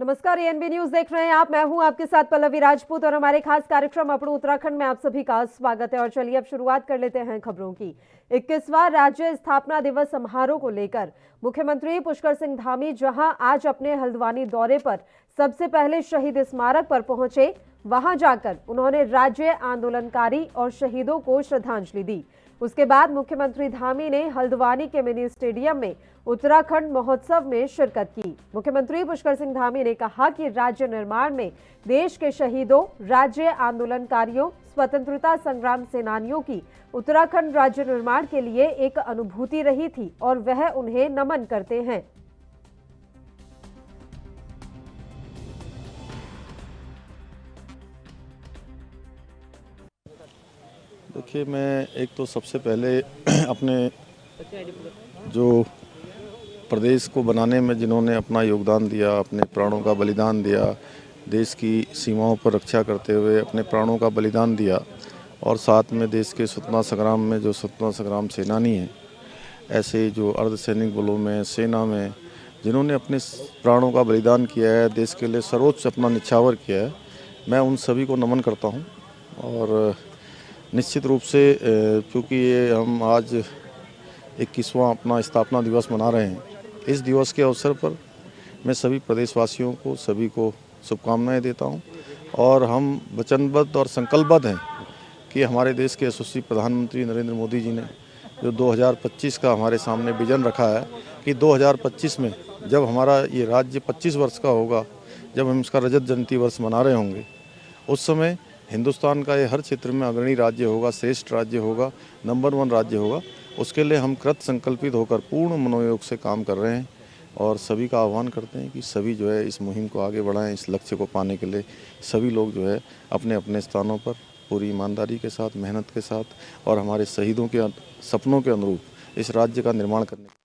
नमस्कार, ANB news देख रहे हैं आप। मैं हूं आपके साथ पल्लवी राजपूत और हमारे खास कार्यक्रम अपनों उत्तराखंड में आप सभी का स्वागत है। और चलिए अब शुरुआत कर लेते हैं खबरों की। 21वां राज्य स्थापना दिवस समारोह को लेकर मुख्यमंत्री पुष्कर सिंह धामी जहां आज अपने हल्द्वानी दौरे पर सबसे पहले शहीद स्मारक पर पहुंचे, वहां जाकर उन्होंने राज्य आंदोलनकारी और शहीदों को श्रद्धांजलि दी। उसके बाद मुख्यमंत्री धामी ने हल्द्वानी के मिनी स्टेडियम में उत्तराखंड महोत्सव में शिरकत की। मुख्यमंत्री पुष्कर सिंह धामी ने कहा कि राज्य निर्माण में देश के शहीदों, राज्य आंदोलनकारियों, स्वतंत्रता संग्राम सेनानियों की उत्तराखंड राज्य निर्माण के लिए एक अनुभूति रही थी और वह उन्हें नमन करते हैं। देखिए, मैं एक तो सबसे पहले अपने जो प्रदेश को बनाने में जिन्होंने अपना योगदान दिया, अपने प्राणों का बलिदान दिया, देश की सीमाओं पर रक्षा करते हुए अपने प्राणों का बलिदान दिया, और साथ में देश के स्वतंत्रता संग्राम में जो स्वतंत्रता संग्राम सेनानी हैं, ऐसे जो अर्धसैनिक बलों में, सेना में जिन्होंने अपने प्राणों का बलिदान किया है, देश के लिए सर्वोच्च अपना निछावर किया है, मैं उन सभी को नमन करता हूँ। और निश्चित रूप से क्योंकि ये हम आज 21वां अपना स्थापना दिवस मना रहे हैं, इस दिवस के अवसर पर मैं सभी प्रदेशवासियों को, सभी को शुभकामनाएं देता हूं। और हम वचनबद्ध और संकल्पबद्ध हैं कि हमारे देश के यशस्वी प्रधानमंत्री नरेंद्र मोदी जी ने जो 2025 का हमारे सामने विजन रखा है कि 2025 में जब हमारा ये राज्य 25 वर्ष का होगा, जब हम इसका रजत जयंती वर्ष मना रहे होंगे, उस समय हिंदुस्तान का ये हर क्षेत्र में अग्रणी राज्य होगा, श्रेष्ठ राज्य होगा, नंबर 1 राज्य होगा। उसके लिए हम कृत संकल्पित होकर पूर्ण मनोयोग से काम कर रहे हैं और सभी का आह्वान करते हैं कि सभी जो है इस मुहिम को आगे बढ़ाएं। इस लक्ष्य को पाने के लिए सभी लोग जो है अपने अपने स्थानों पर पूरी ईमानदारी के साथ, मेहनत के साथ और हमारे शहीदों के सपनों के अनुरूप इस राज्य का निर्माण करने।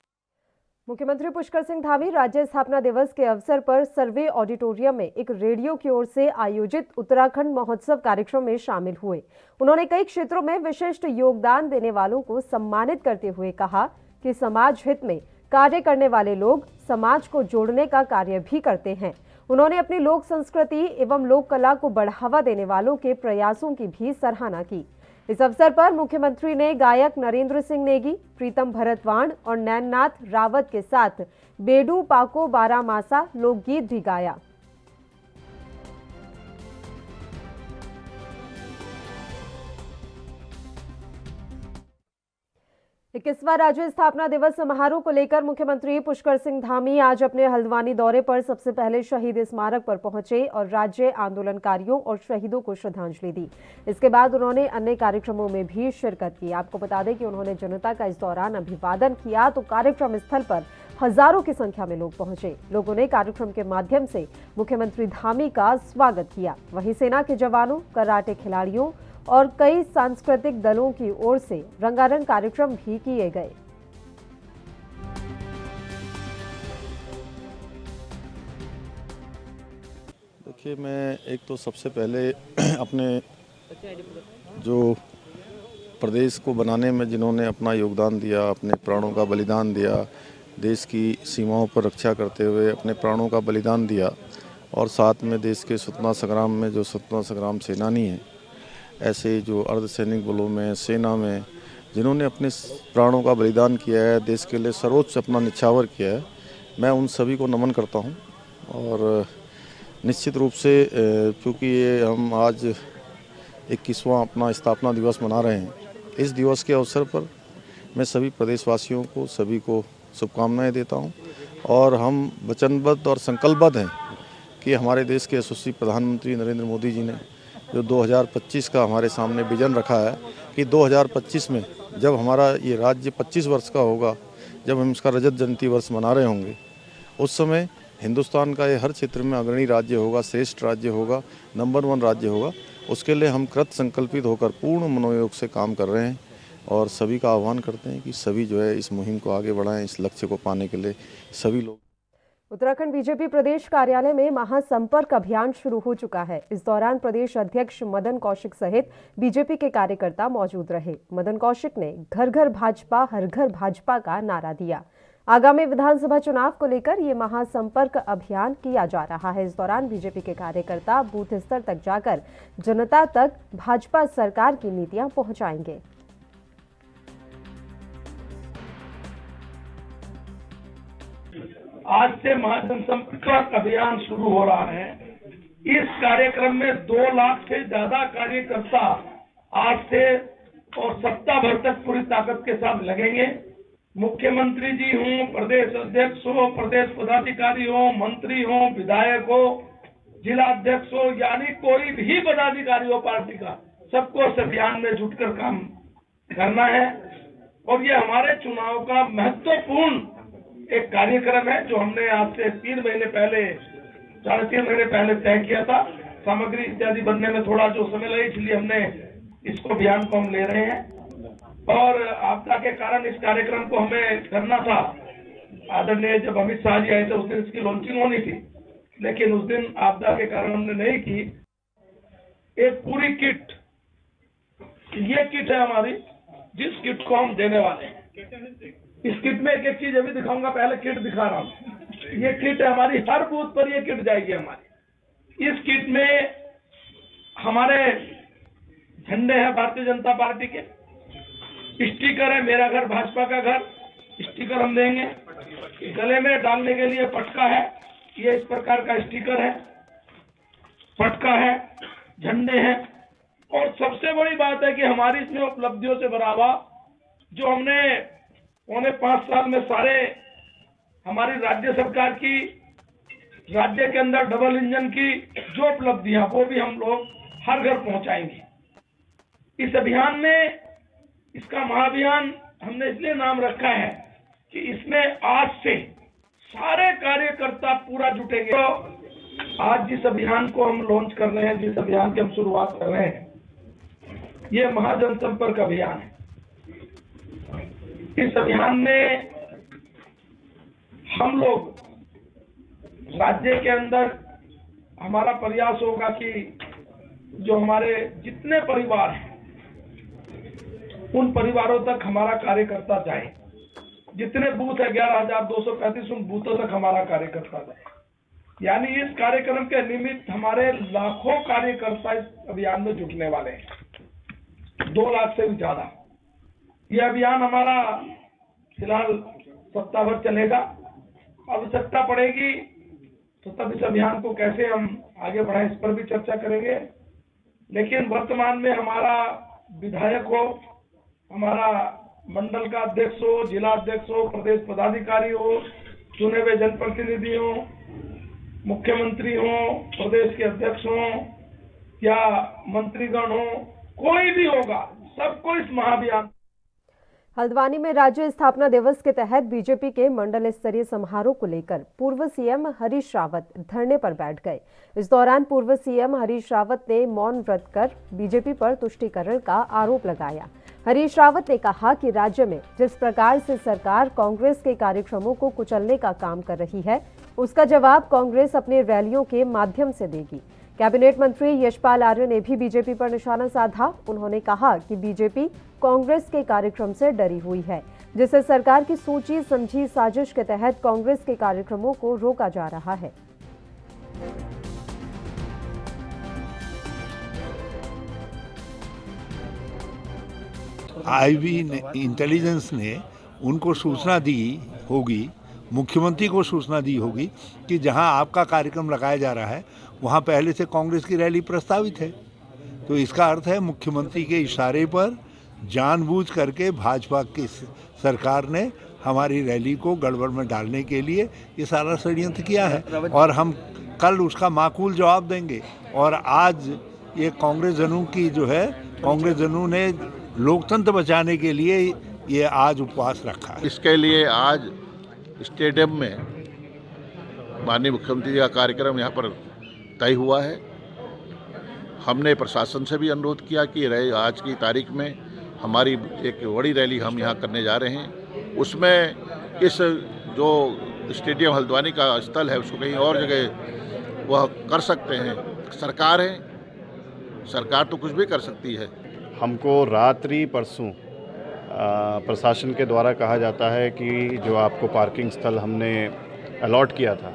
मुख्यमंत्री पुष्कर सिंह धामी राज्य स्थापना दिवस के अवसर पर सर्वे ऑडिटोरियम में एक रेडियो की ओर से आयोजित उत्तराखंड महोत्सव कार्यक्रम में शामिल हुए। उन्होंने कई क्षेत्रों में विशिष्ट योगदान देने वालों को सम्मानित करते हुए कहा कि समाज हित में कार्य करने वाले लोग समाज को जोड़ने का कार्य भी करते हैं। उन्होंने अपनी लोक संस्कृति एवं लोक कला को बढ़ावा देने वालों के प्रयासों की भी सराहना की। इस अवसर पर मुख्यमंत्री ने गायक नरेंद्र सिंह नेगी, प्रीतम भरतवाण और नैननाथ रावत के साथ बेडू पाको बारामासा लोकगीत भी गाया। 21वां राज्य स्थापना दिवस समारोह को लेकर मुख्यमंत्री पुष्कर सिंह धामी आज अपने हल्द्वानी दौरे पर सबसे पहले शहीद स्मारक पर पहुंचे और राज्य आंदोलनकारियों और शहीदों को श्रद्धांजलि दी। इसके बाद उन्होंने अन्य कार्यक्रमों में भी शिरकत की। आपको बता दें कि उन्होंने जनता का इस दौरान अभिवादन किया तो कार्यक्रम स्थल पर हजारों की संख्या में लोग पहुंचे। लोगों ने कार्यक्रम के माध्यम से मुख्यमंत्री धामी का स्वागत किया। वहीं सेना के जवानों, कराटे खिलाड़ियों और कई सांस्कृतिक दलों की ओर से रंगारंग कार्यक्रम भी किए गए। देखिए, मैं एक तो सबसे पहले अपने जो प्रदेश को बनाने में जिन्होंने अपना योगदान दिया, अपने प्राणों का बलिदान दिया, देश की सीमाओं पर रक्षा करते हुए अपने प्राणों का बलिदान दिया, और साथ में देश के स्वतंत्रता संग्राम में जो स्वतंत्रता संग्राम सेनानी हैं, ऐसे जो अर्धसैनिक बलों में, सेना में जिन्होंने अपने प्राणों का बलिदान किया है, देश के लिए सर्वोच्च अपना निछावर किया है, मैं उन सभी को नमन करता हूं। और निश्चित रूप से क्योंकि ये हम आज 21वां अपना स्थापना दिवस मना रहे हैं, इस दिवस के अवसर पर मैं सभी प्रदेशवासियों को, सभी को शुभकामनाएं देता हूं। और हम वचनबद्ध और संकल्पबद्ध हैं कि हमारे देश के यशस्वी प्रधानमंत्री नरेंद्र मोदी जी ने जो 2025 का हमारे सामने विजन रखा है कि 2025 में जब हमारा ये राज्य 25 वर्ष का होगा, जब हम इसका रजत जयंती वर्ष मना रहे होंगे, उस समय हिंदुस्तान का ये हर क्षेत्र में अग्रणी राज्य होगा, श्रेष्ठ राज्य होगा, नंबर 1 राज्य होगा। उसके लिए हम कृत संकल्पित होकर पूर्ण मनोयोग से काम कर रहे हैं और सभी का आह्वान करते हैं कि सभी जो है इस मुहिम को आगे बढ़ाएं। इस लक्ष्य को पाने के लिए सभी लोग। उत्तराखंड बीजेपी प्रदेश कार्यालय में महासंपर्क अभियान शुरू हो चुका है। इस दौरान प्रदेश अध्यक्ष मदन कौशिक सहित बीजेपी के कार्यकर्ता मौजूद रहे। मदन कौशिक ने घर घर भाजपा, हर घर भाजपा का नारा दिया। आगामी विधानसभा चुनाव को लेकर ये महासंपर्क अभियान किया जा रहा है। इस दौरान बीजेपी के कार्यकर्ता बूथ स्तर तक जाकर जनता तक भाजपा सरकार की नीतियां पहुंचाएंगे। आज से महाजनसंपर्क अभियान शुरू हो रहा है। इस कार्यक्रम में 2 लाख से ज्यादा कार्यकर्ता आज से और सप्ताह भर तक पूरी ताकत के साथ लगेंगे। मुख्यमंत्री जी हों, प्रदेश अध्यक्ष हो, प्रदेश पदाधिकारी हो, मंत्री हो, विधायक हो, जिला अध्यक्ष हो, यानी कोई भी पदाधिकारी हो पार्टी का, सबको इस अभियान में जुटकर काम करना है। और ये हमारे चुनाव का महत्वपूर्ण एक कार्यक्रम है जो हमने आज से 3 महीने पहले, 3.5 महीने पहले तय किया था। सामग्री इत्यादि बनने में थोड़ा जो समय लगा, इसलिए हमने इसको अभियान को हम ले रहे हैं। और आपदा के कारण इस कार्यक्रम को हमें करना था। आदरणीय जब अमित शाह जी आए थे उस दिन इसकी लॉन्चिंग होनी थी, लेकिन उस दिन आपदा के कारण हमने नहीं की। एक पूरी किट, ये किट है हमारी, जिस किट को हम देने वाले हैं। इस किट में एक एक चीज अभी दिखाऊंगा, पहले किट दिखा रहा हूँ। ये किट है हमारी, हर बूथ पर ये किट जाएगी हमारी। इस किट में हमारे झंडे हैं भारतीय जनता पार्टी के, स्टिकर है मेरा घर भाजपा का घर, स्टिकर हम देंगे। गले में डालने के लिए पटका है, ये इस प्रकार का स्टिकर है, पटका है, झंडे हैं। और सबसे बड़ी बात है कि हमारी इसमें उपलब्धियों से भरा हुआ जो हमने 5 साल में सारे हमारी राज्य सरकार की, राज्य के अंदर डबल इंजन की जो उपलब्धियां, वो भी हम लोग हर घर पहुंचाएंगे। इस अभियान में, इसका महाअभियान हमने इसलिए नाम रखा है कि इसमें आज से सारे कार्यकर्ता पूरा जुटेंगे। तो आज जिस अभियान को हम लॉन्च कर रहे हैं, जिस अभियान की हम शुरुआत कर रहे हैं, ये महाजनसंपर्क अभियान है। इस अभियान में हम लोग राज्य के अंदर, हमारा प्रयास होगा कि जो हमारे जितने परिवार हैं उन परिवारों तक हमारा कार्यकर्ता जाए। जितने बूथ है 11,235, उन बूथों तक हमारा कार्यकर्ता जाए। यानी इस कार्यक्रम के निमित्त हमारे लाखों कार्यकर्ता इस अभियान में जुटने वाले हैं, 2 लाख से भी ज्यादा। यह अभियान हमारा फिलहाल सप्ताह भर चलेगा। आवश्यकता पड़ेगी तो तब इस अभियान को कैसे हम आगे बढ़ाएं, इस पर भी चर्चा करेंगे। लेकिन वर्तमान में हमारा विधायक हो, हमारा मंडल का अध्यक्ष हो, जिला अध्यक्ष हो, प्रदेश पदाधिकारी हो, चुने हुए जनप्रतिनिधि हो, मुख्यमंत्री हो, प्रदेश के अध्यक्ष हो या मंत्रीगण हो, कोई भी होगा, सबको इस महाअभियान। हल्द्वानी में राज्य स्थापना दिवस के तहत बीजेपी के मंडल स्तरीय समारोह को लेकर पूर्व सीएम हरीश रावत धरने पर बैठ गए। इस दौरान पूर्व सीएम हरीश रावत ने मौन व्रत कर बीजेपी पर तुष्टीकरण का आरोप लगाया। हरीश रावत ने कहा कि राज्य में जिस प्रकार से सरकार कांग्रेस के कार्यक्रमों को कुचलने का काम कर रही है, उसका जवाब कांग्रेस अपनी रैलियों के माध्यम से देगी। कैबिनेट मंत्री यशपाल आर्य ने भी बीजेपी पर निशाना साधा। उन्होंने कहा कि बीजेपी कांग्रेस के कार्यक्रम से डरी हुई है, जिससे सरकार की सोची समझी साजिश के तहत कांग्रेस के कार्यक्रमों को रोका जा रहा है। आईबी इंटेलिजेंस ने उनको सूचना दी होगी, मुख्यमंत्री को सूचना दी होगी कि जहां आपका कार्यक्रम लगाया जा रहा है वहां पहले से कांग्रेस की रैली प्रस्तावित है। तो इसका अर्थ है मुख्यमंत्री के इशारे पर जानबूझ करके भाजपा की सरकार ने हमारी रैली को गड़बड़ में डालने के लिए ये सारा षड्यंत्र किया है, और हम कल उसका माकूल जवाब देंगे। और आज ये कांग्रेस जनों की जो है, कांग्रेस जनों ने लोकतंत्र बचाने के लिए ये आज उपवास रखा है। इसके लिए आज स्टेडियम में माननीय मुख्यमंत्री जी का कार्यक्रम यहाँ पर तय हुआ है। हमने प्रशासन से भी अनुरोध किया कि आज की तारीख में हमारी एक बड़ी रैली हम यहाँ करने जा रहे हैं, उसमें इस जो स्टेडियम हल्द्वानी का स्थल है उसको कहीं और जगह वह कर सकते हैं। सरकार है, सरकार तो कुछ भी कर सकती है। हमको रात्रि परसों प्रशासन के द्वारा कहा जाता है कि जो आपको पार्किंग स्थल हमने अलॉट किया था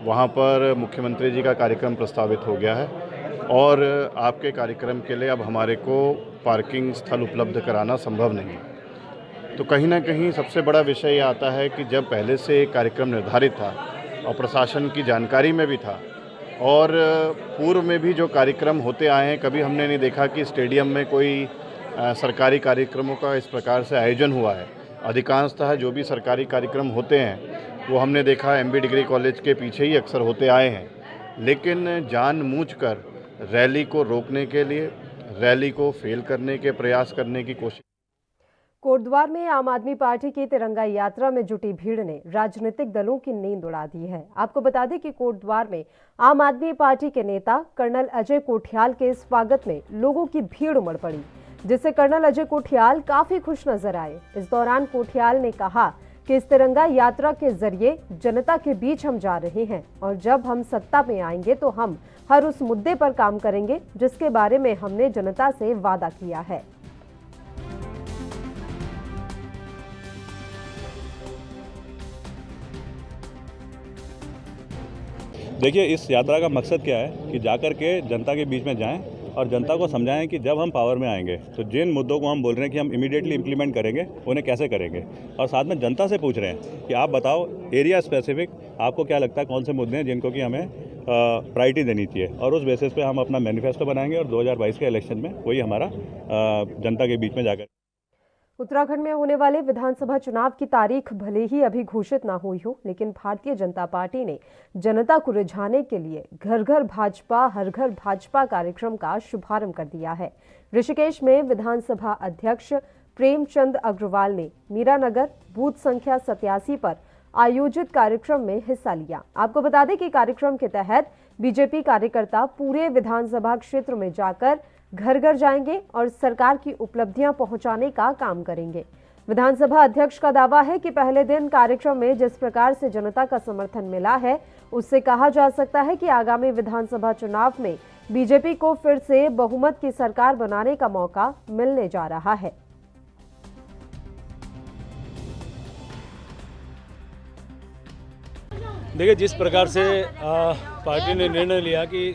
वहाँ पर मुख्यमंत्री जी का कार्यक्रम प्रस्तावित हो गया है और आपके कार्यक्रम के लिए अब हमारे को पार्किंग स्थल उपलब्ध कराना संभव नहीं। तो कहीं ना कहीं सबसे बड़ा विषय ये आता है कि जब पहले से एक कार्यक्रम निर्धारित था और प्रशासन की जानकारी में भी था और पूर्व में भी जो कार्यक्रम होते आए हैं, कभी हमने नहीं देखा कि स्टेडियम में कोई सरकारी कार्यक्रमों का इस प्रकार से आयोजन हुआ है। अधिकांशतः जो भी सरकारी कार्यक्रम होते हैं वो हमने देखा MB डिग्री कॉलेज के पीछे ही अक्सर होते आए हैं, लेकिन जानबूझकर रैली को रोकने के लिए, रैली को फेल करने के प्रयास करने की कोशिश। कोटद्वार में आम आदमी पार्टी की तिरंगा यात्रा में जुटी भीड़ ने राजनीतिक दलों की नींद उड़ा दी है। आपको बता दें कि कोटद्वार में आम आदमी पार्टी के नेता कर्नल अजय कोठियाल के स्वागत में लोगों की भीड़ उमड़ पड़ी, जिससे कर्नल अजय कोठियाल काफी खुश नजर आए। इस दौरान कोठियाल ने कहा कि इस तिरंगा यात्रा के जरिए जनता के बीच हम जा रहे हैं और जब हम सत्ता में आएंगे तो हम हर उस मुद्दे पर काम करेंगे जिसके बारे में हमने जनता से वादा किया है। देखिए, इस यात्रा का मकसद क्या है कि जाकर के जनता के बीच में जाएं और जनता को समझाएं कि जब हम पावर में आएंगे तो जिन मुद्दों को हम बोल रहे हैं कि हम इमीडिएटली इम्प्लीमेंट करेंगे उन्हें कैसे करेंगे, और साथ में जनता से पूछ रहे हैं कि आप बताओ एरिया स्पेसिफिक आपको क्या लगता है कौन से मुद्दे हैं जिनको कि हमें प्रायोरिटी देनी चाहिए, और उस बेसिस पे हम अपना मैनिफेस्टो बनाएंगे और 2022 के इलेक्शन में वही हमारा जनता के बीच में जाकर। उत्तराखंड में होने वाले विधानसभा चुनाव की तारीख भले ही अभी घोषित ना हुई हो, लेकिन भारतीय जनता पार्टी ने जनता को रिझाने के लिए घर घर भाजपा हर घर भाजपा कार्यक्रम का शुभारंभ कर दिया है। ऋषिकेश में विधानसभा अध्यक्ष प्रेमचंद अग्रवाल ने मीरानगर बूथ संख्या 87 पर आयोजित कार्यक्रम में हिस्सा लिया। आपको बता दें कि कार्यक्रम के तहत बीजेपी कार्यकर्ता पूरे विधानसभा क्षेत्र में जाकर घर घर जाएंगे और सरकार की उपलब्धियां पहुंचाने का काम करेंगे। विधानसभा अध्यक्ष का दावा है कि पहले दिन कार्यक्रम में जिस प्रकार से जनता का समर्थन मिला है, उससे कहा जा सकता है कि आगामी विधानसभा चुनाव में बीजेपी को फिर से बहुमत की सरकार बनाने का मौका मिलने जा रहा है। देखिए, जिस प्रकार से पार्टी ने निर्णय लिया कि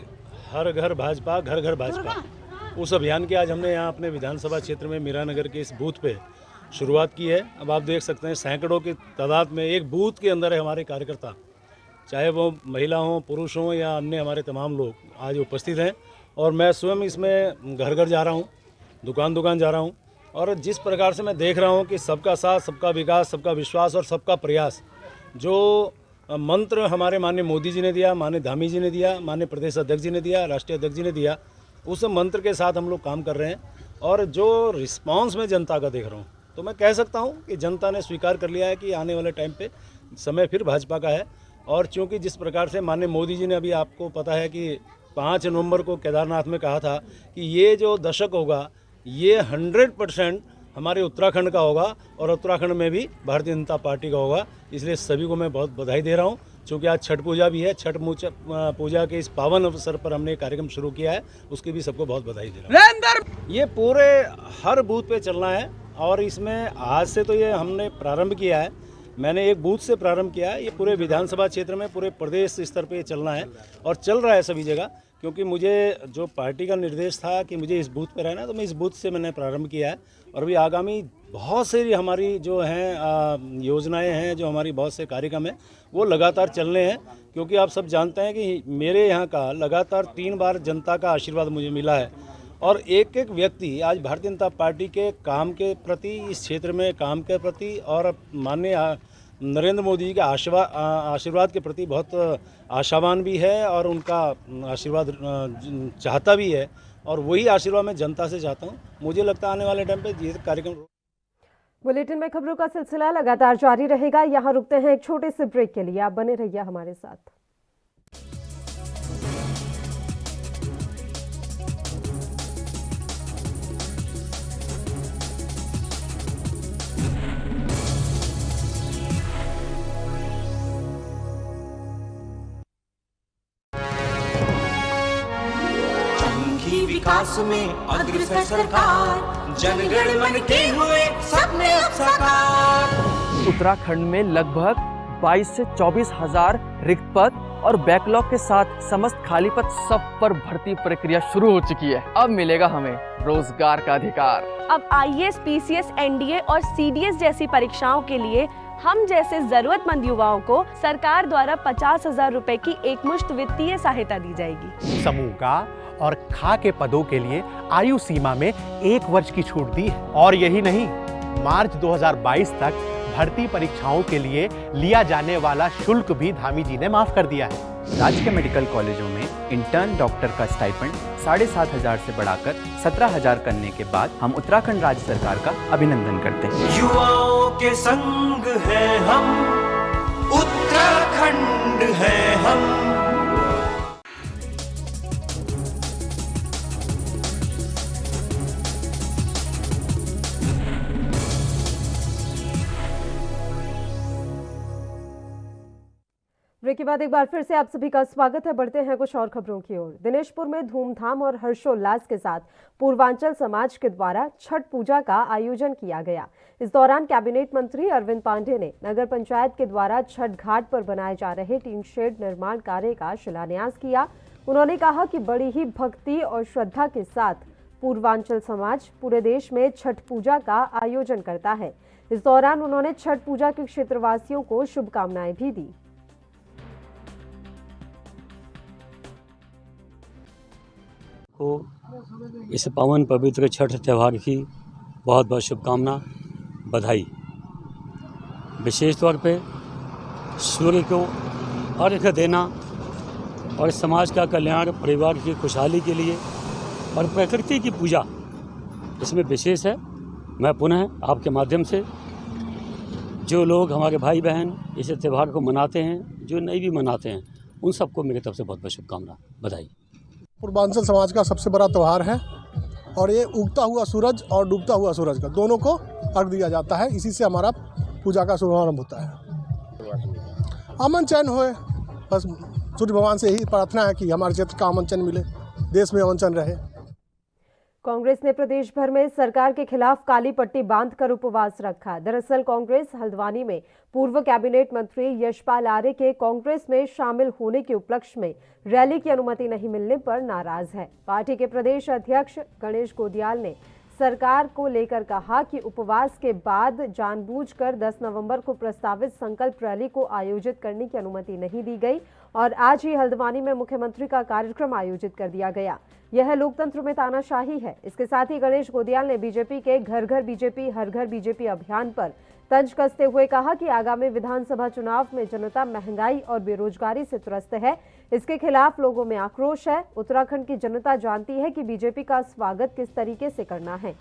हर घर भाजपा घर घर भाजपा, उस अभियान की आज हमने यहाँ अपने विधानसभा क्षेत्र में मीरानगर के इस बूथ पे शुरुआत की है। अब आप देख सकते हैं सैकड़ों की तादाद में एक बूथ के अंदर है हमारे कार्यकर्ता, चाहे वो महिला हों, पुरुष हों या अन्य हमारे तमाम लोग आज उपस्थित हैं। और मैं स्वयं इसमें घर घर जा रहा हूँ, दुकान दुकान जा रहा हूँ, और जिस प्रकार से मैं देख रहा हूँ कि सबका साथ, सबका विकास, सबका विश्वास और सबका प्रयास, जो मंत्र हमारे माननीय मोदी जी ने दिया, माननीय धामी जी ने दिया, माननीय प्रदेश अध्यक्ष जी ने दिया, राष्ट्रीय अध्यक्ष जी ने दिया, उस मंत्र के साथ हम लोग काम कर रहे हैं। और जो रिस्पांस में जनता का देख रहा हूँ, तो मैं कह सकता हूँ कि जनता ने स्वीकार कर लिया है कि आने वाले टाइम पे समय फिर भाजपा का है। और चूँकि जिस प्रकार से माननीय मोदी जी ने, अभी आपको पता है कि 5 नवंबर को केदारनाथ में कहा था कि ये जो दशक होगा ये 100% हमारे उत्तराखंड का होगा और उत्तराखंड में भी भारतीय जनता पार्टी का होगा। इसलिए सभी को मैं बहुत बधाई दे रहा हूँ। चूँकि आज छठ पूजा भी है, छठ पूजा के इस पावन अवसर पर हमने कार्यक्रम शुरू किया है, उसकी भी सबको बहुत बधाई दे रहा हूँ। ये पूरे हर बूथ पे चलना है और इसमें आज से तो ये हमने प्रारंभ किया है, मैंने एक बूथ से प्रारंभ किया है। ये पूरे विधानसभा क्षेत्र में पूरे प्रदेश स्तर पे चलना है और चल रहा है सभी जगह, क्योंकि मुझे जो पार्टी का निर्देश था कि मुझे इस बूथ पे रहना है, तो मैं इस बूथ से मैंने प्रारंभ किया है। और अभी आगामी बहुत सारी हमारी जो हैं योजनाएं हैं, जो हमारी बहुत से कार्यक्रम हैं, वो लगातार चलने हैं। क्योंकि आप सब जानते हैं कि मेरे यहाँ का लगातार 3 बार जनता का आशीर्वाद मुझे मिला है और एक एक व्यक्ति आज भारतीय जनता पार्टी के काम के प्रति, इस क्षेत्र में काम के प्रति और माननीय नरेंद्र मोदी जी के आशीर्वाद के प्रति बहुत आशावान भी है और उनका आशीर्वाद चाहता भी है। और वही आशीर्वाद मैं जनता से चाहता हूँ। मुझे लगता है आने वाले टाइम पे ये कार्यक्रम। बुलेटिन में खबरों का सिलसिला लगातार जारी रहेगा। यहाँ रुकते हैं एक छोटे से ब्रेक के लिए, आप बने रहिए हमारे साथ। विकास में अग्रसर सरकार, जनगण मन के हुए सपने अब साकार। उत्तराखंड में लगभग 22 से 24 हजार रिक्त पद और बैकलॉग के साथ समस्त खाली पद सब पर भर्ती प्रक्रिया शुरू हो चुकी है। अब मिलेगा हमें रोजगार का अधिकार। अब आईएएस, पीसीएस, एनडीए और सीडीएस जैसी परीक्षाओं के लिए हम जैसे जरूरतमंद युवाओं को सरकार द्वारा 50,000 रुपए की एकमुश्त वित्तीय सहायता दी जाएगी। समूह का और खा के पदों के लिए आयु सीमा में 1 वर्ष की छूट दी है। और यही नहीं, मार्च 2022 तक भर्ती परीक्षाओं के लिए लिया जाने वाला शुल्क भी धामी जी ने माफ कर दिया है। राज्य के मेडिकल कॉलेजों में इंटर्न डॉक्टर का स्टाइपेंड 7,500 से बढ़ाकर 17,000 करने के बाद हम उत्तराखंड राज्य सरकार का अभिनंदन करते हैं। युवाओं के संग है हम, उत्तराखंड है हम। ब्रेक के बाद एक बार फिर से आप सभी का स्वागत है। बढ़ते हैं कुछ और खबरों की ओर। दिनेशपुर में धूमधाम और हर्षोल्लास के साथ पूर्वांचल समाज के द्वारा छठ पूजा का आयोजन किया गया। इस दौरान कैबिनेट मंत्री अरविंद पांडे ने नगर पंचायत के द्वारा छठ घाट पर बनाए जा रहे टीन शेड निर्माण कार्य का शिलान्यास किया। उन्होंने कहा कि बड़ी ही भक्ति और श्रद्धा के साथ पूर्वांचल समाज पूरे देश में छठ पूजा का आयोजन करता है। इस दौरान उन्होंने छठ पूजा के क्षेत्रवासियों को शुभकामनाएं भी दी। को इस पावन पवित्र छठ त्यौहार की बहुत बहुत शुभकामना, बधाई। विशेष तौर पे सूर्य को अर्घ्य देना और समाज का कल्याण, परिवार की खुशहाली के लिए और प्रकृति की पूजा इसमें विशेष है। मैं पुनः आपके माध्यम से जो लोग हमारे भाई बहन इस त्यौहार को मनाते हैं, जो नहीं भी मनाते हैं, उन सबको मेरी तरफ से बहुत बहुत शुभकामना, बधाई। पूर्वांचल समाज का सबसे बड़ा त्यौहार है और ये उगता हुआ सूरज और डूबता हुआ सूरज का दोनों को अर्घ दिया जाता है। इसी से हमारा पूजा का शुभारंभ होता है। अमन चैन होए, बस सूर्य भगवान से यही प्रार्थना है कि हमारे क्षेत्र का अमन चैन मिले, देश में अमन चैन रहे। कांग्रेस ने प्रदेश भर में सरकार के खिलाफ काली पट्टी बांधकर उपवास रखा। दरअसल कांग्रेस हल्द्वानी में पूर्व कैबिनेट मंत्री यशपाल आर्य के कांग्रेस में शामिल होने के उपलक्ष्य में रैली की अनुमति नहीं मिलने पर नाराज है। पार्टी के प्रदेश अध्यक्ष गणेश गोदियाल ने सरकार को लेकर कहा कि उपवास के बाद जानबूझकर 10 नवंबर को प्रस्तावित संकल्प रैली को आयोजित करने की अनुमति नहीं दी गई और आज ही हल्द्वानी में मुख्यमंत्री का कार्यक्रम आयोजित कर दिया गया। यह लोकतंत्र में तानाशाही है। इसके साथ ही गणेश गोदियाल ने बीजेपी के घर घर बीजेपी हर घर बीजेपी अभियान पर तंज कसते हुए कहा कि आगामी विधानसभा चुनाव में जनता महंगाई और बेरोजगारी से त्रस्त है। इसके खिलाफ लोगों में आक्रोश है। उत्तराखंड की जनता जानती है कि बीजेपी का स्वागत किस तरीके से करना है।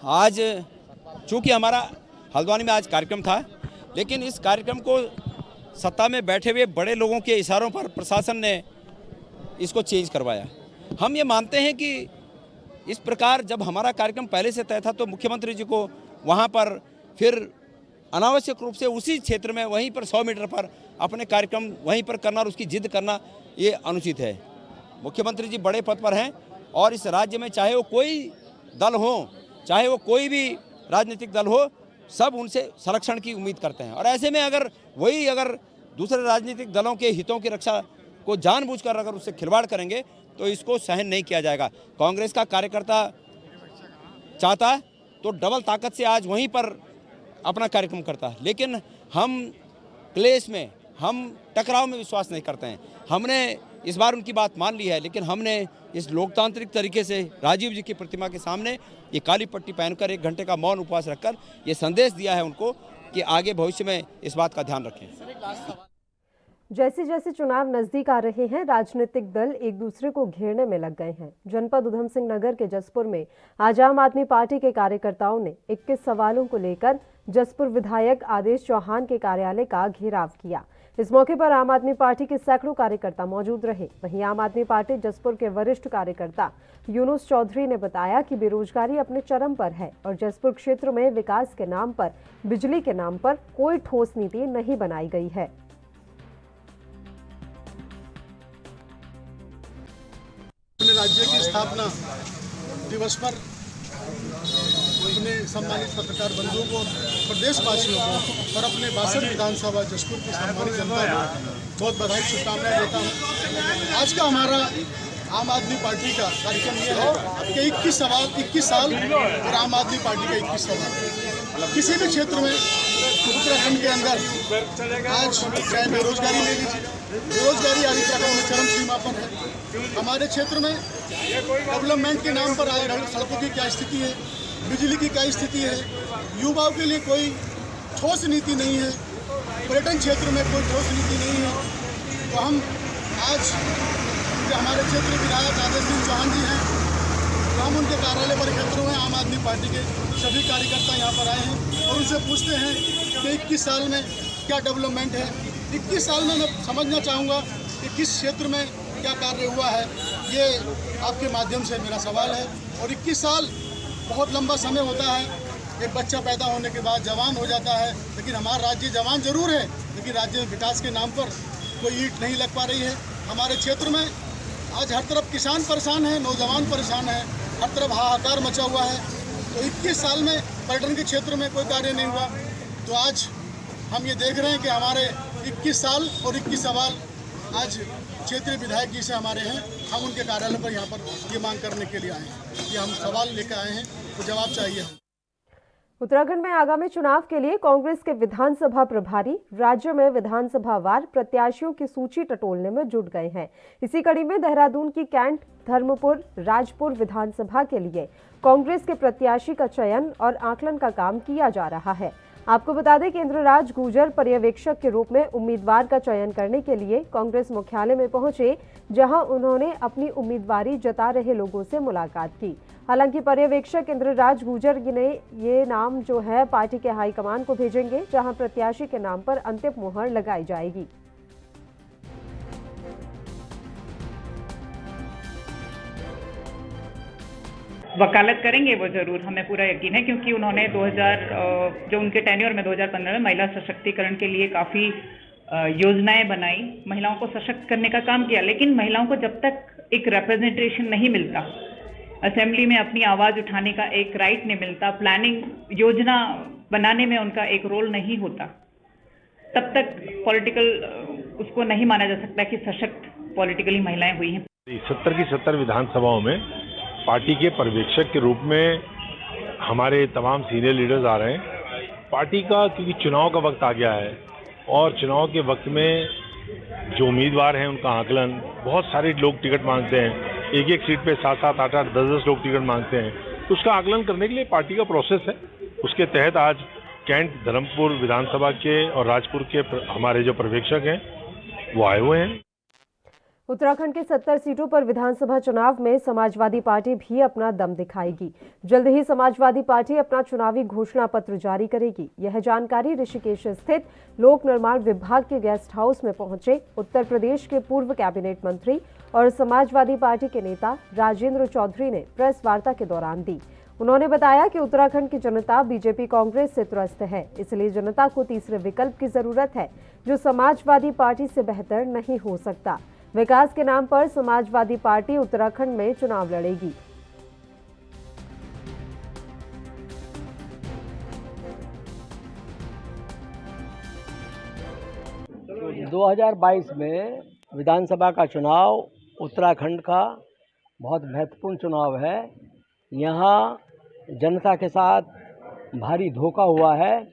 आज चूंकि हमारा हल्द्वानी में आज कार्यक्रम था, लेकिन इस कार्यक्रम को सत्ता में बैठे हुए बड़े लोगों के इशारों पर प्रशासन ने इसको चेंज करवाया। हम ये मानते हैं कि इस प्रकार जब हमारा कार्यक्रम पहले से तय था तो मुख्यमंत्री जी को वहाँ पर फिर अनावश्यक रूप से उसी क्षेत्र में वहीं पर 100 मीटर पर अपने कार्यक्रम वहीं पर करना और उसकी जिद करना ये अनुचित है। मुख्यमंत्री जी बड़े पद पर हैं और इस राज्य में चाहे वो कोई दल हो, चाहे वो कोई भी राजनीतिक दल हो, सब उनसे संरक्षण की उम्मीद करते हैं। और ऐसे में अगर दूसरे राजनीतिक दलों के हितों की रक्षा को जानबूझकर अगर उससे खिलवाड़ करेंगे तो इसको सहन नहीं किया जाएगा। कांग्रेस का कार्यकर्ता चाहता है तो डबल ताकत से आज वहीं पर अपना कार्यक्रम करता है, लेकिन हम क्लेश में, हम टकराव में विश्वास नहीं करते हैं। हमने इस बार उनकी बात मान ली है, लेकिन हमने इस लोकतांत्रिक तरीके से राजीव जी की प्रतिमा के सामने ये काली पट्टी पहनकर 1 घंटे का मौन उपवास रखकर ये संदेश दिया है उनको कि आगे भविष्य में इस बात का ध्यान रखें। जैसे जैसे चुनाव नजदीक आ रहे हैं, राजनीतिक दल एक दूसरे को घेरने में लग गए हैं। जनपद उधम सिंह नगर के जसपुर में आज आम आदमी पार्टी के कार्यकर्ताओं ने 21 सवालों को लेकर जसपुर विधायक आदेश चौहान के कार्यालय का घेराव किया। इस मौके पर आम आदमी पार्टी के सैकड़ों कार्यकर्ता मौजूद रहे। वहीं आम आदमी पार्टी जसपुर के वरिष्ठ कार्यकर्ता यूनुस चौधरी ने बताया कि बेरोजगारी अपने चरम पर है और जसपुर क्षेत्र में विकास के नाम पर, बिजली के नाम पर कोई ठोस नीति नहीं बनाई गई है। राज्य की स्थापना दिवस पर अपने सम्मानित पत्रकार बंधुओं को, प्रदेशवासियों को और अपने 62 विधानसभा जशपुर की सम्मानित जनता को बहुत बधाई शुभकामनाएं देता हूँ। आज का हमारा आम आदमी पार्टी का कार्यक्रम ये है कि 21 साल और आम आदमी पार्टी का 21 सवाल। किसी भी क्षेत्र में उत्तराखंड के अंदर आज चाहे बेरोजगारी ले लीजिए, बेरोजगारी आज उत्तराखंड में चरम सीमा पर है। हमारे क्षेत्र में डेवलपमेंट के नाम पर आज सड़कों की क्या स्थिति है, बिजली की क्या स्थिति है, युवाओं के लिए कोई ठोस नीति नहीं है, पर्यटन क्षेत्र में कोई ठोस नीति नहीं है। तो हम आज हमारे क्षेत्र के विधायक आदेश सिंह चौहान जी हैं, तो हम उनके कार्यालय पर एकत्र हुए। आम आदमी पार्टी के सभी कार्यकर्ता यहाँ पर आए हैं और उनसे पूछते हैं कि 21 साल में क्या डेवलपमेंट है। 21 साल में मैं समझना चाहूँगा कि किस क्षेत्र में क्या कार्य हुआ है, ये आपके माध्यम से मेरा सवाल है। और 21 साल बहुत लंबा समय होता है। एक बच्चा पैदा होने के बाद जवान हो जाता है, लेकिन हमारा राज्य जवान जरूर है, लेकिन राज्य में विकास के नाम पर कोई ईंट नहीं लग पा रही है। हमारे क्षेत्र में आज हर तरफ किसान परेशान है, नौजवान परेशान है, हर तरफ हाहाकार मचा हुआ है। तो 21 साल में पर्यटन के क्षेत्र में कोई कार्य नहीं हुआ। तो आज हम ये देख रहे हैं कि हमारे 21 साल और 21 सवाल आज क्षेत्रीय विधायक जी से हमारे हैं। हम उनके कार्यालय पर यहाँ पर ये मांग करने के लिए आए हैं कि हम सवाल लेकर आए हैं, तो जवाब चाहिए हम। उत्तराखंड में आगामी चुनाव के लिए कांग्रेस के विधानसभा प्रभारी राज्य में विधानसभावार प्रत्याशियों की सूची टटोलने में जुट गए हैं। इसी कड़ी में देहरादून की कैंट, धर्मपुर, राजपुर विधानसभा के लिए कांग्रेस के प्रत्याशी का चयन और आकलन का काम किया जा रहा है। आपको बता दें, इंद्रराज गुर्जर पर्यवेक्षक के रूप में उम्मीदवार का चयन करने के लिए कांग्रेस मुख्यालय में पहुंचे, जहां उन्होंने अपनी उम्मीदवारी जता रहे लोगों से मुलाकात की। हालांकि पर्यवेक्षक इंद्रराज गुर्जर ने ये नाम जो है पार्टी के हाईकमान को भेजेंगे, जहां प्रत्याशी के नाम पर अंतिम मुहर लगाई जाएगी। वकालत करेंगे वो जरूर, हमें पूरा यकीन है, क्योंकि उन्होंने 2000 जो उनके टेन्योर में 2015 में महिला सशक्तिकरण के लिए काफ़ी योजनाएं बनाई, महिलाओं को सशक्त करने का काम किया। लेकिन महिलाओं को जब तक एक रिप्रेजेंटेशन नहीं मिलता, असेंबली में अपनी आवाज़ उठाने का एक राइट नहीं मिलता, प्लानिंग योजना बनाने में उनका एक रोल नहीं होता, तब तक पॉलिटिकल उसको नहीं माना जा सकता कि सशक्त पॉलिटिकली महिलाएं हुई हैं। 70 की 70 विधानसभाओं में पार्टी के पर्यवेक्षक के रूप में हमारे तमाम सीनियर लीडर्स आ रहे हैं। पार्टी का क्योंकि चुनाव का वक्त आ गया है और चुनाव के वक्त में जो उम्मीदवार हैं उनका आकलन, बहुत सारे लोग टिकट मांगते हैं, एक सीट पे 7-7, 8-8, 10-10 लोग टिकट मांगते हैं, तो उसका आकलन करने के लिए पार्टी का प्रोसेस है। उसके तहत आज कैंट, धर्मपुर विधानसभा के और राजपुर के हमारे जो पर्यवेक्षक हैं वो आए हुए हैं। उत्तराखंड के 70 सीटों पर विधानसभा चुनाव में समाजवादी पार्टी भी अपना दम दिखाएगी। जल्द ही समाजवादी पार्टी अपना चुनावी घोषणा पत्र जारी करेगी। यह जानकारी ऋषिकेश स्थित लोक निर्माण विभाग के गेस्ट हाउस में पहुंचे उत्तर प्रदेश के पूर्व कैबिनेट मंत्री और समाजवादी पार्टी के नेता राजेंद्र चौधरी ने प्रेस वार्ता के दौरान दी। उन्होंने बताया कि उत्तराखंड की जनता बीजेपी कांग्रेस से त्रस्त है, इसलिए जनता को तीसरे विकल्प की जरूरत है, जो समाजवादी पार्टी से बेहतर नहीं हो सकता। विकास के नाम पर समाजवादी पार्टी उत्तराखंड में चुनाव लड़ेगी। तो 2022 में विधानसभा का चुनाव उत्तराखंड का बहुत महत्वपूर्ण चुनाव है। यहाँ जनता के साथ भारी धोखा हुआ है,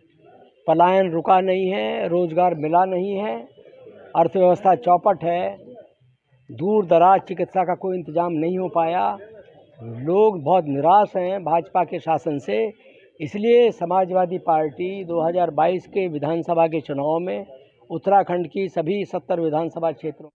पलायन रुका नहीं है, रोजगार मिला नहीं है, अर्थव्यवस्था चौपट है, दूर दराज चिकित्सा का कोई इंतजाम नहीं हो पाया, लोग बहुत निराश हैं भाजपा के शासन से। इसलिए समाजवादी पार्टी 2022 के विधानसभा के चुनाव में उत्तराखंड की सभी 70 विधानसभा क्षेत्रों।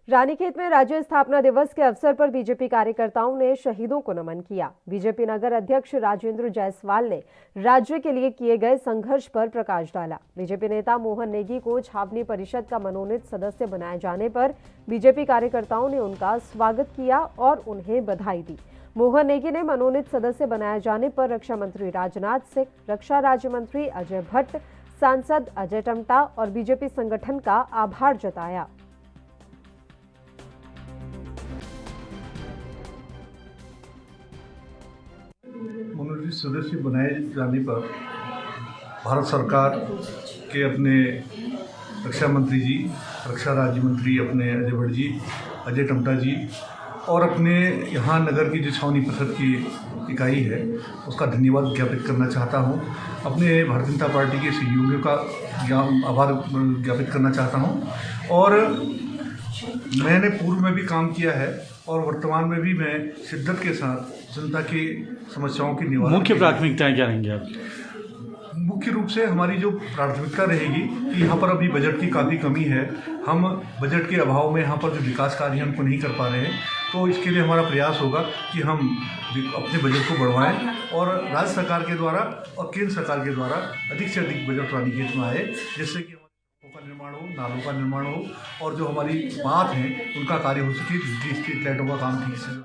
रानीखेत में राज्य स्थापना दिवस के अवसर पर बीजेपी कार्यकर्ताओं ने शहीदों को नमन किया। बीजेपी नगर अध्यक्ष राजेंद्र जायसवाल ने राज्य के लिए किए गए संघर्ष पर प्रकाश डाला। बीजेपी नेता मोहन नेगी को छावनी परिषद का मनोनीत सदस्य बनाए जाने पर बीजेपी कार्यकर्ताओं ने उनका स्वागत किया और उन्हें बधाई दी। मोहन नेगी ने मनोनीत सदस्य बनाए जाने पर रक्षा मंत्री राजनाथ सिंह, रक्षा राज्य मंत्री अजय भट्ट, सांसद अजय टमटा और बीजेपी संगठन का आभार जताया। सदस्य बनाए जाने पर भारत सरकार के अपने रक्षा मंत्री जी, रक्षा राज्य मंत्री अपने अजय भट्ट जी, अजय टम्टा जी और अपने यहाँ नगर की जो छावनी परिषद की इकाई है उसका धन्यवाद ज्ञापित करना चाहता हूँ। अपने भारतीय जनता पार्टी के सहयोगियों का आभार ज्ञापित करना चाहता हूँ। और मैंने पूर्व में भी काम किया है और वर्तमान में भी मैं शिद्दत के साथ जनता की समस्याओं की निवारण। मुख्य प्राथमिकताएं क्या रहेंगी आपकी? मुख्य रूप से हमारी जो प्राथमिकता रहेगी कि यहाँ पर अभी बजट की काफ़ी कमी है। हम बजट के अभाव में यहाँ पर जो विकास कार्य हैं उनको नहीं कर पा रहे हैं, तो इसके लिए हमारा प्रयास होगा कि हम अपने बजट को बढ़वाएं और राज्य सरकार के द्वारा और केंद्र सरकार के द्वारा अधिक से अधिक बजट रानी खेत में आए, जिससे कि सड़कों का निर्माण हो, नालों का निर्माण हो और जो हमारी बात है उनका कार्य हो सके, बिजली स्ट्रीट लाइटों का काम ठीक से।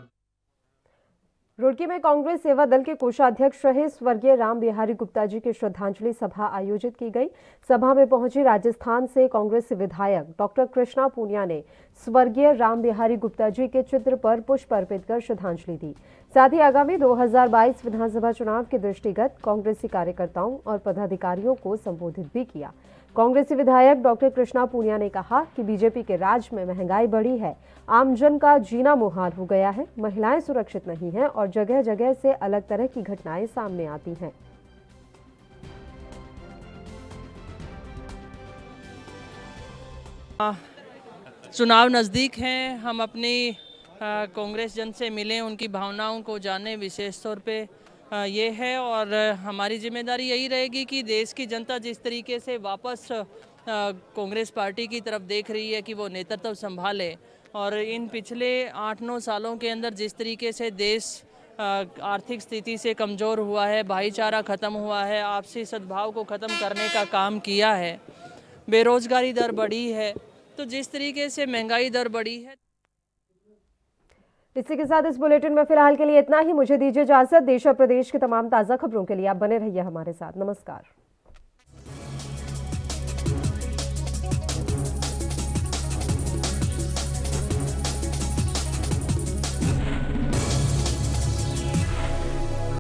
रुड़की में कांग्रेस सेवा दल के कोषाध्यक्ष रहे स्वर्गीय राम बिहारी गुप्ता जी की श्रद्धांजलि सभा आयोजित की गई। सभा में पहुंची राजस्थान से कांग्रेस विधायक डॉक्टर कृष्णा पूनिया ने स्वर्गीय राम बिहारी गुप्ता जी के चित्र पर पुष्प अर्पित कर श्रद्धांजलि दी। साथ ही आगामी 2022 विधानसभा चुनाव के दृष्टिगत कांग्रेसी कार्यकर्ताओं और पदाधिकारियों को संबोधित भी किया। कांग्रेसी विधायक डॉक्टर कृष्णा पूनिया ने कहा कि बीजेपी के राज में महंगाई बढ़ी है, आमजन का जीना मुहाल हो गया है, महिलाएं सुरक्षित नहीं हैं और जगह जगह से अलग तरह की घटनाएं सामने आती हैं। चुनाव नज़दीक हैं, हम अपनी कांग्रेस जन से मिलें, उनकी भावनाओं को जानें। विशेष तौर पे ये है और हमारी जिम्मेदारी यही रहेगी कि देश की जनता जिस तरीके से वापस कांग्रेस पार्टी की तरफ देख रही है कि वो नेतृत्व संभाले और इन पिछले 8-9 सालों के अंदर जिस तरीके से देश आर्थिक स्थिति से कमज़ोर हुआ है, भाईचारा ख़त्म हुआ है, आपसी सद्भाव को ख़त्म करने का काम किया है, बेरोज़गारी दर बढ़ी है, तो जिस तरीके से महंगाई दर बढ़ी है। इसी के साथ इस बुलेटिन में फिलहाल के लिए इतना ही। मुझे दीजिए इजाजत। देश और प्रदेश की तमाम ताज़ा खबरों के लिए आप बने रहिए हमारे साथ। नमस्कार।